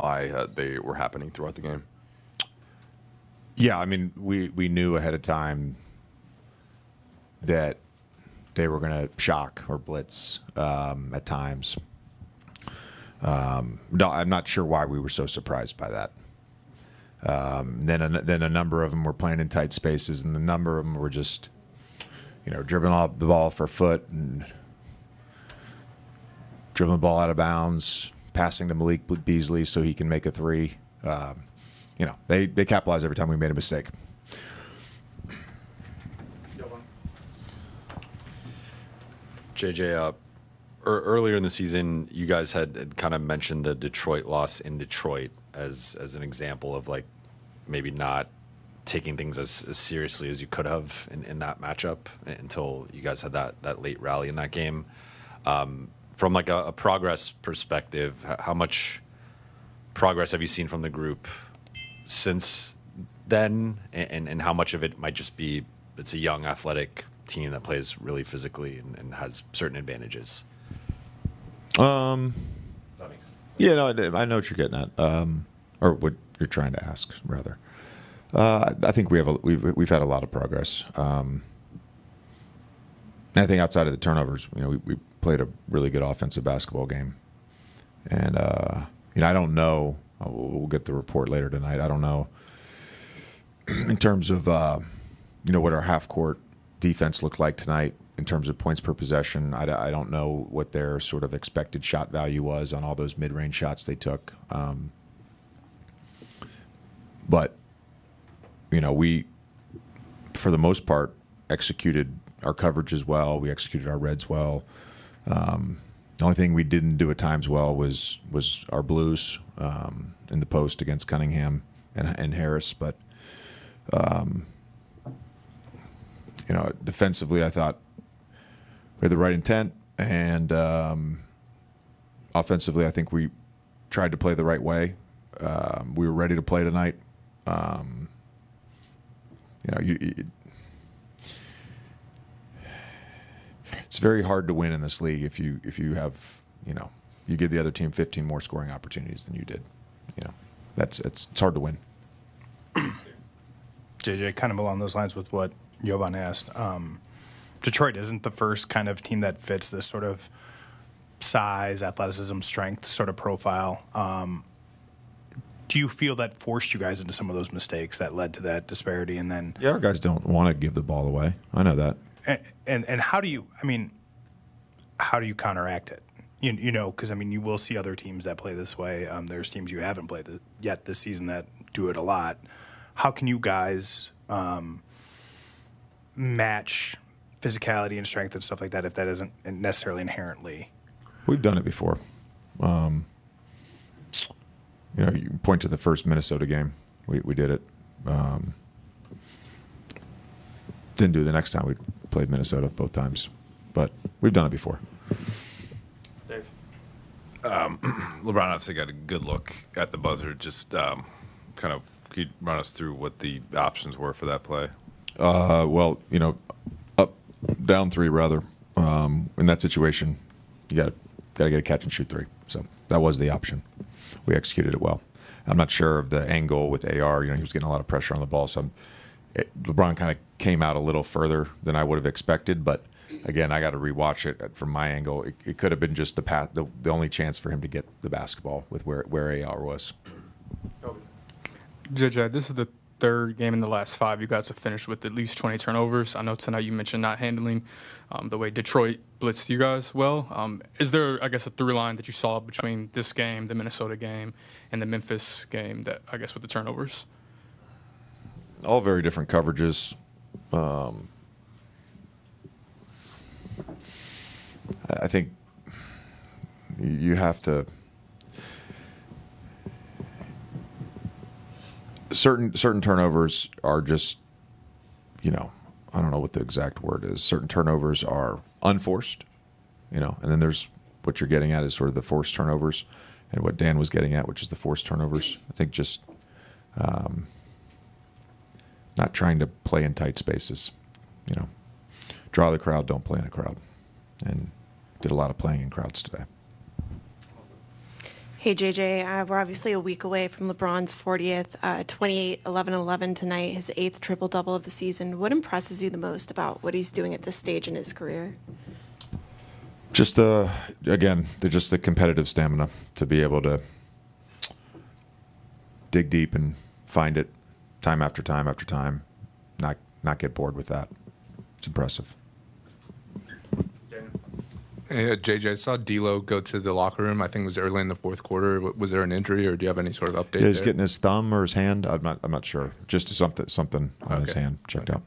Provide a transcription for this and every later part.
why they were happening throughout the game. Yeah, I mean, we knew ahead of time that they were going to shock or blitz at times. No, I'm not sure why we were so surprised by that. Then a number of them were playing in tight spaces, and the number of them were just, dribbling off the ball for a foot and dribbling the ball out of bounds, passing to Malik Beasley so he can make a three. They capitalized every time we made a mistake. JJ, earlier in the season, you guys had kind of mentioned the Detroit loss in Detroit as an example of like maybe not taking things as seriously as you could have in that matchup until you guys had that late rally in that game. From like a progress perspective, how much progress have you seen from the group since then, and how much of it might just be it's a young athletic team that plays really physically and has certain advantages? Yeah, no, I know what you're getting at, or what you're trying to ask, rather. I think we've had a lot of progress. I think outside of the turnovers, we played a really good offensive basketball game, and I don't know. We'll get the report later tonight. I don't know in terms of what our half court defense looked like tonight in terms of points per possession. I don't know what their sort of expected shot value was on all those mid-range shots they took. But we, for the most part, executed our coverage as well. We executed our reds well. The only thing we didn't do at times well was our blues in the post against Cunningham and Harris. But defensively, I thought we had the right intent, and offensively, I think we tried to play the right way. We were ready to play tonight. It's very hard to win in this league if you have you give the other team 15 more scoring opportunities than you did. It's hard to win. JJ, kind of along those lines with what Jovan asked. Detroit isn't the first kind of team that fits this sort of size, athleticism, strength sort of profile. Do you feel that forced you guys into some of those mistakes that led to that disparity? And then, yeah, our guys don't want to give the ball away. I know that. And how do you counteract it? Because you will see other teams that play this way. There's teams you haven't played yet this season that do it a lot. How can you guys match physicality and strength and stuff like that if that isn't necessarily inherently? We've done it before. You point to the first Minnesota game. We did it. Didn't do it the next time we played Minnesota both times, but we've done it before. Dave? LeBron obviously got a good look at the buzzer. Just kind of, can you run us through what the options were for that play? Up, down three rather. In that situation, you got to get a catch and shoot three. So that was the option. We executed it well. I'm not sure of the angle with AR. He was getting a lot of pressure on the ball, so LeBron kind of came out a little further than I would have expected. But again, I got to rewatch it from my angle. It could have been just the path, the only chance for him to get the basketball with where AR was. JJ, this is the third game in the last 5 you guys have finished with at least 20 turnovers. I know tonight you mentioned not handling the way Detroit blitzed you guys well. Is there, I guess, a through line that you saw between this game, the Minnesota game, and the Memphis game that, I guess, with the turnovers? All very different coverages. I think you have to certain turnovers are just, I don't know what the exact word is. Certain turnovers are unforced, and then there's what you're getting at is sort of the forced turnovers, and what Dan was getting at, which is the forced turnovers. I think just not trying to play in tight spaces, draw the crowd, don't play in a crowd, and did a lot of playing in crowds today. Hey, JJ. We're obviously a week away from LeBron's 40th, 28, 11, 11 tonight, his 8th triple-double of the season. What impresses you the most about what he's doing at this stage in his career? Just the competitive stamina to be able to dig deep and find it time after time after time, not get bored with that. It's impressive. Hey, JJ, I saw D'Lo go to the locker room. I think it was early in the fourth quarter. Was there an injury, or do you have any sort of update? Yeah, he's there? getting his thumb or his hand. I'm not sure. Just something on his hand checked out.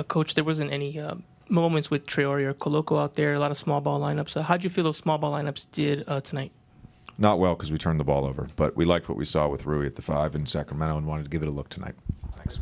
Coach, there wasn't any moments with Traore or Coloco out there. A lot of small ball lineups. How'd you feel those small ball lineups did tonight? Not well because we turned the ball over, but we liked what we saw with Rui at the 5 in Sacramento and wanted to give it a look tonight. Thanks.